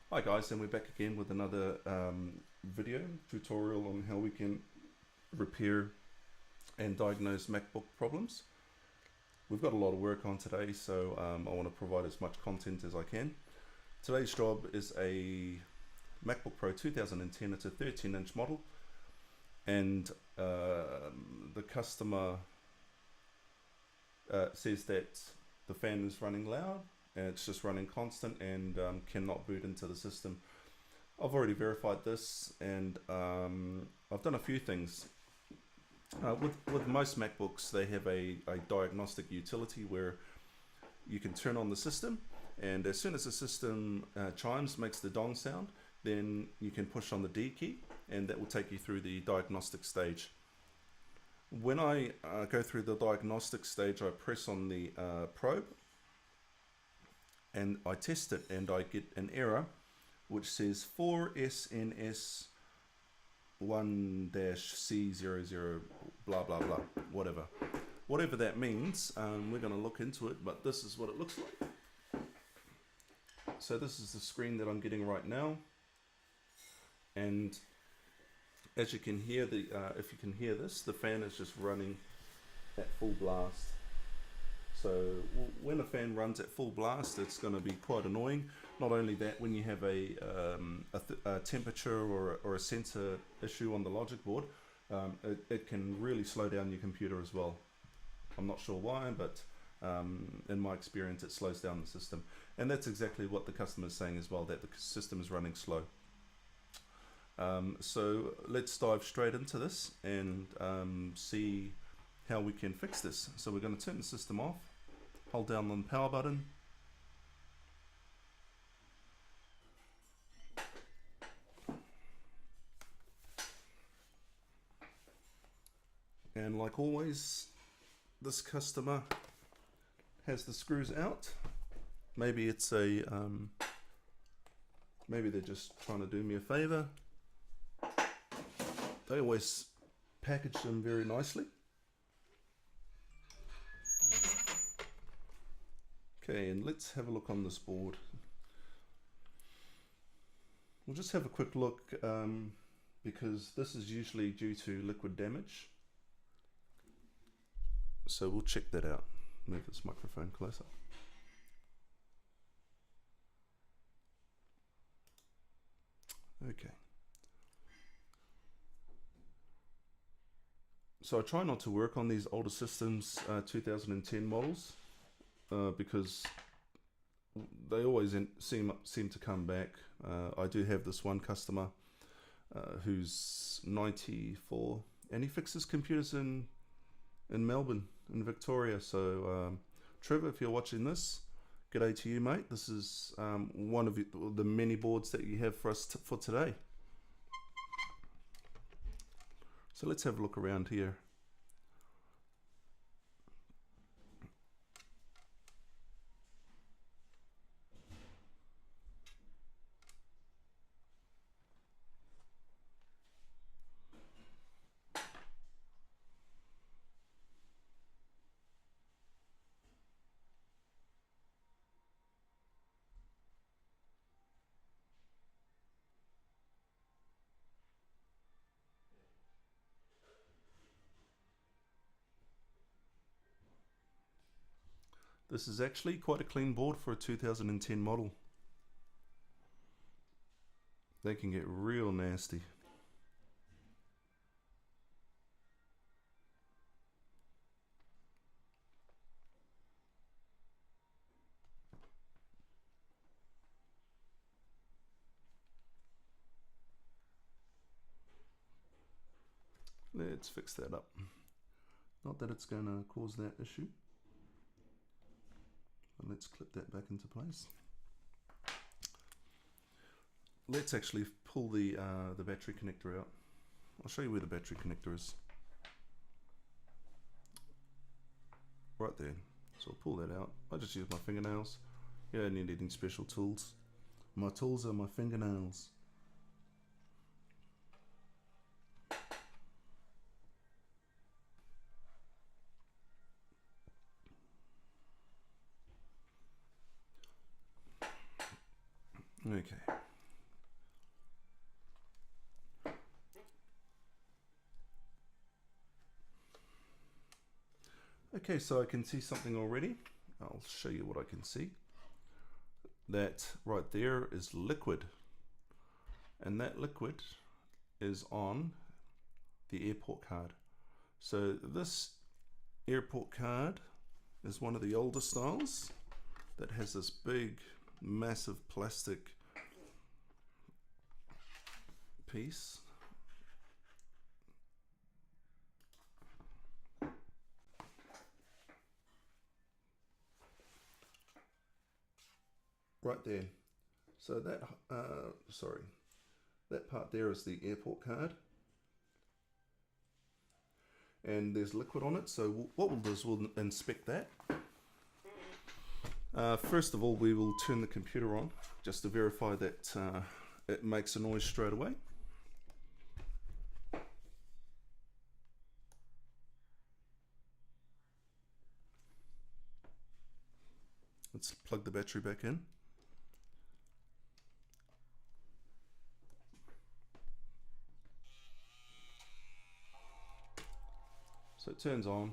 Hi guys, and we're back again with another video tutorial on how we can repair and diagnose MacBook problems. We've got a lot of work on today, so I want to provide as much content as I can. Today's job is a MacBook Pro 2010. It's a 13-inch model, and the customer says that the fan is running loud and it's just running constant and cannot boot into the system. I've already verified this, and I've done a few things. With most MacBooks, they have a diagnostic utility where you can turn on the system, and as soon as the system chimes, makes the dong sound, then you can push on the D key and that will take you through the diagnostic stage. When I go through the diagnostic stage, I press on the probe and I test it, and I get an error which says 4SNS1-C00 blah blah blah, whatever that means. We're going to look into it, but this is what it looks like. So this is the screen that I'm getting right now, and as you can hear, if you can hear this, the fan is just running at full blast. So when a fan runs at full blast, it's going to be quite annoying. Not only that, when you have a temperature or a sensor issue on the logic board, it can really slow down your computer as well. I'm not sure why, but in my experience, it slows down the system. And that's exactly what the customer is saying as well, that the system is running slow. So let's dive straight into this and see how we can fix this. So we're going to turn the system off, hold down on the power button, and like always, this customer has the screws out. Maybe it's a maybe they're just trying to do me a favor. They always package them very nicely. Okay, and let's have a look on this board. We'll just have a quick look because this is usually due to liquid damage. So we'll check that out. Move this microphone closer. Okay. So I try not to work on these older systems, 2010 models, because they always seem to come back. I do have this one customer who's 94, and he fixes computers in Melbourne, in Victoria. So Trevor, if you're watching this, g'day to you, mate. This is one of the many boards that you have for us for today. So let's have a look around here. This is actually quite a clean board for a 2010 model. They can get real nasty. Let's fix that up. Not that it's going to cause that issue. But let's clip that back into place. Let's actually pull the battery connector out. I'll show you where the battery connector is. Right there. So I'll pull that out. I just use my fingernails. You don't need any special tools. My tools are my fingernails. Okay. Okay, so I can see something already. I'll show you what I can see. That right there is liquid, and that liquid is on the airport card. So this airport card is one of the older styles that has this big massive plastic piece. Right there. So that that part there is the airport card, and there's liquid on it. So what we'll do is we'll inspect that. First of all, we will turn the computer on just to verify that it makes a noise straight away. Let's plug the battery back in. So it turns on.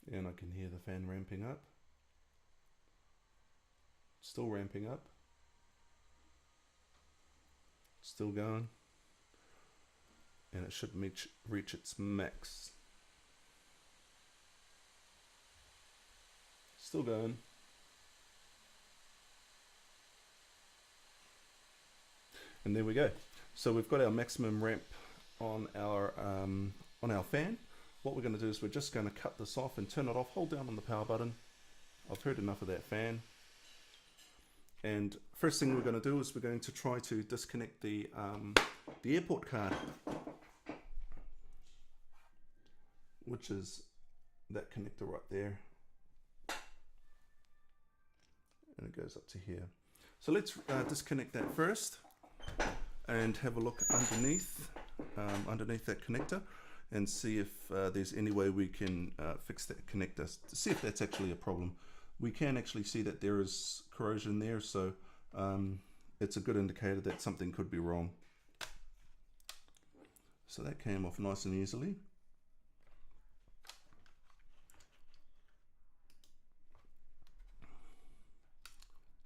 And I can hear the fan ramping up. Still ramping up. Still going. And it should reach its max. Still going. And there we go. So we've got our maximum ramp on our fan. What we're going to do is we're just going to cut this off and turn it off. Hold down on the power button. I've heard enough of that fan. And first thing we're going to do is we're going to try to disconnect the airport card, which is that connector right there. And it goes up to here. So let's disconnect that first and have a look underneath that connector and see if there's any way we can fix that connector, to see if that's actually a problem. We can actually see that there is corrosion there, so it's a good indicator that something could be wrong. So that came off nice and easily.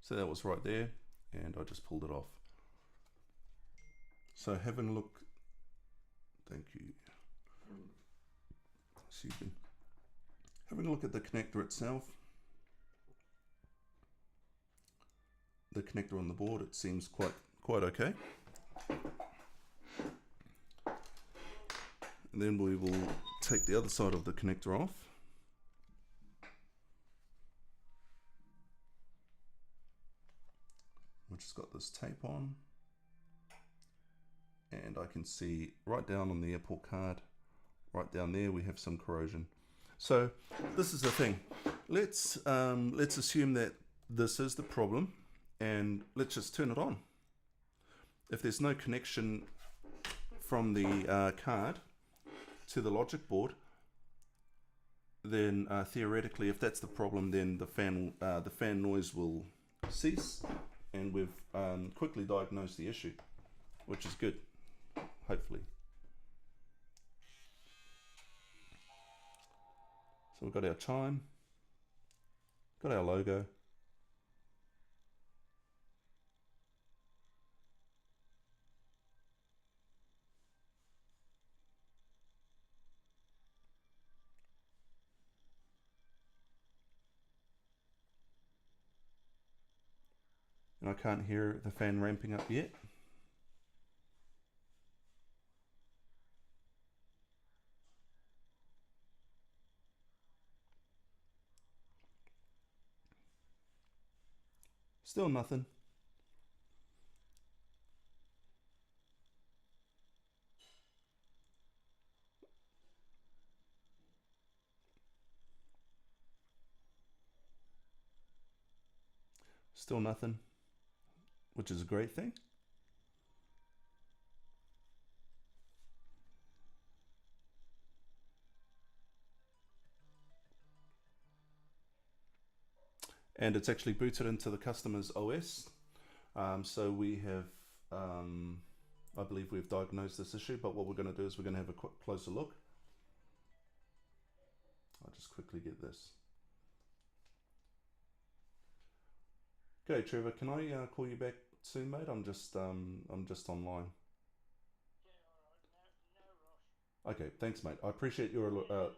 So that was right there, and I just pulled it off. So having a look, thank you, excuse me. Having a look at the connector itself, the connector on the board, it seems quite okay. And then we will take the other side of the connector off. Which has got this tape on. And I can see right down on the airport card, right down there, we have some corrosion. So this is the thing. Let's assume that this is the problem, and let's just turn it on. If there's no connection from the card to the logic board, then theoretically, if that's the problem, then the fan noise will cease, and we've quickly diagnosed the issue, which is good, hopefully. So we've got our chime, got our logo. And I can't hear the fan ramping up yet. Still nothing. Still nothing, which is a great thing. and it's actually booted into the customer's OS. So we have, I believe we've diagnosed this issue, but what we're going to do is we're going to have a quick closer look. I'll just quickly get this. Okay, Trevor, can I call you back soon, mate? I'm just online. Okay, thanks, mate. I appreciate your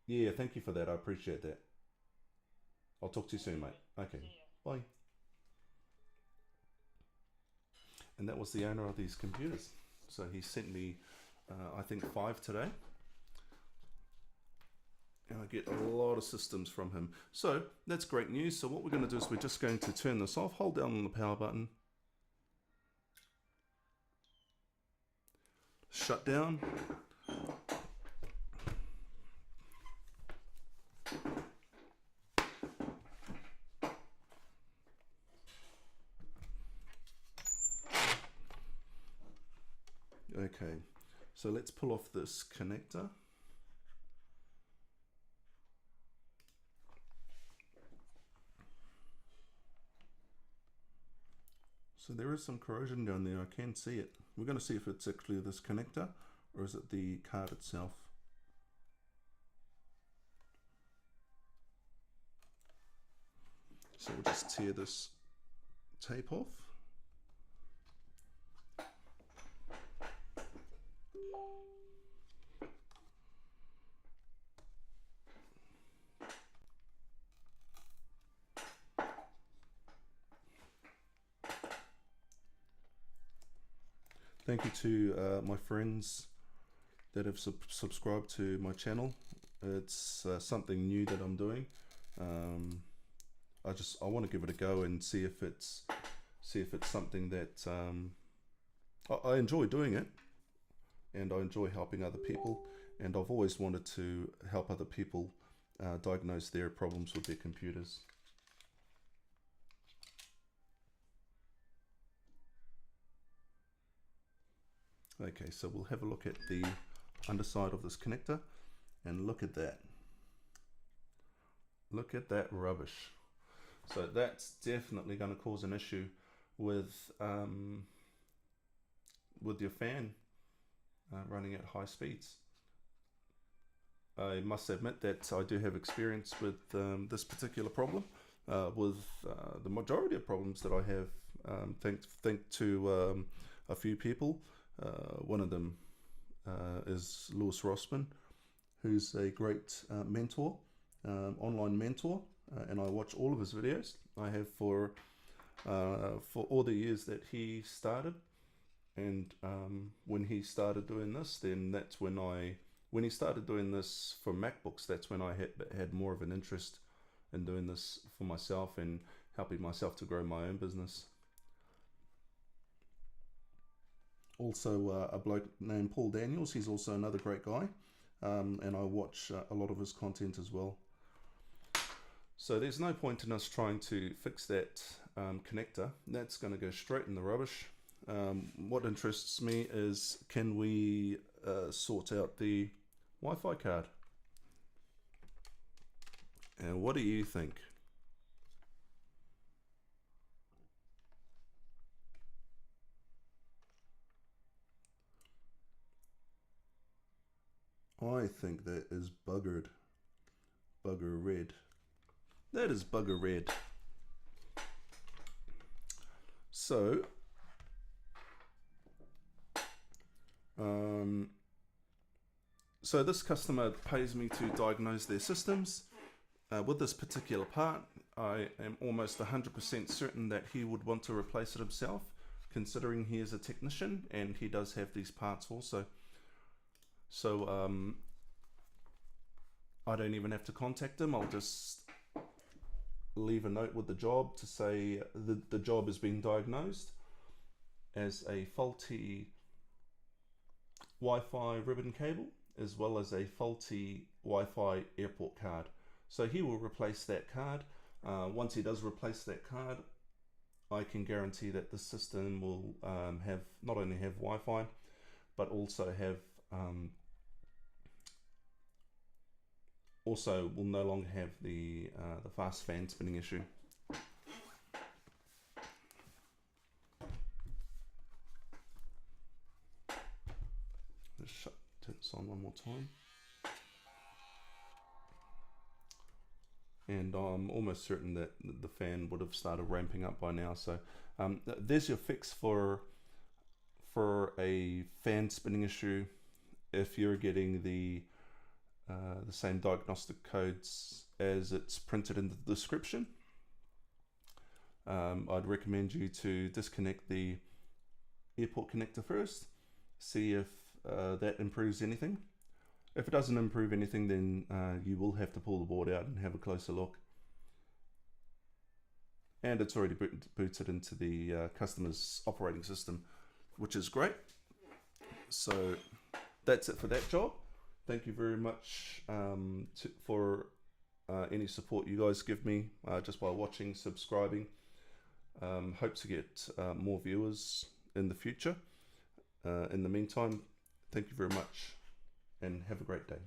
yeah, thank you for that. I appreciate that. I'll talk to you soon, mate. Okay, bye. And that was the owner of these computers. So he sent me, I think 5 today. And I get a lot of systems from him. So that's great news. So what we're going to do is we're just going to turn this off. Hold down on the power button. Shut down. Okay, so let's pull off this connector. So there is some corrosion down there, I can see it. We're going to see if it's actually this connector or is it the card itself. So we'll just tear this tape off. Thank you to my friends that have subscribed to my channel. It's something new that I'm doing. I want to give it a go and see if it's something that I enjoy doing it, and I enjoy helping other people, and I've always wanted to help other people diagnose their problems with their computers. Okay, so we'll have a look at the underside of this connector, and look at that. Look at that rubbish. So that's definitely going to cause an issue with your fan running at high speeds. I must admit that I do have experience with this particular problem. With the majority of problems that I have, thanks to a few people. One of them is Lewis Rossman, who's a great mentor, online mentor, and I watch all of his videos. I have for all the years that he started, and when he started doing this, then that's when he started doing this for MacBooks, that's when I had more of an interest in doing this for myself and helping myself to grow my own business. Also a bloke named Paul Daniels, he's also another great guy, and I watch a lot of his content as well. So there's no point in us trying to fix that connector. That's going to go straight in the rubbish. What interests me is, can we sort out the Wi-Fi card? And what do you think? I think that is buggered. Bugger red. That is bugger red. So, so this customer pays me to diagnose their systems. With this particular part, I am almost 100% certain that he would want to replace it himself, considering he is a technician and he does have these parts also. So I don't even have to contact him. I'll just leave a note with the job to say the job is being diagnosed as a faulty Wi-Fi ribbon cable, as well as a faulty Wi-Fi airport card. So he will replace that card. Once he does replace that card, I can guarantee that the system will have not only have Wi-Fi, but also have also will no longer have the fast fan spinning issue. this on one more time. And I'm almost certain that the fan would have started ramping up by now. So there's your fix for a fan spinning issue. If you're getting the same diagnostic codes as it's printed in the description, I'd recommend you to disconnect the airport connector first, see if that improves anything. If it doesn't improve anything, then you will have to pull the board out and have a closer look. And it's already booted into the customer's operating system, which is great. So that's it for that job. Thank you very much for any support you guys give me just by watching, subscribing. Hope to get more viewers in the future. In the meantime, thank you very much and have a great day.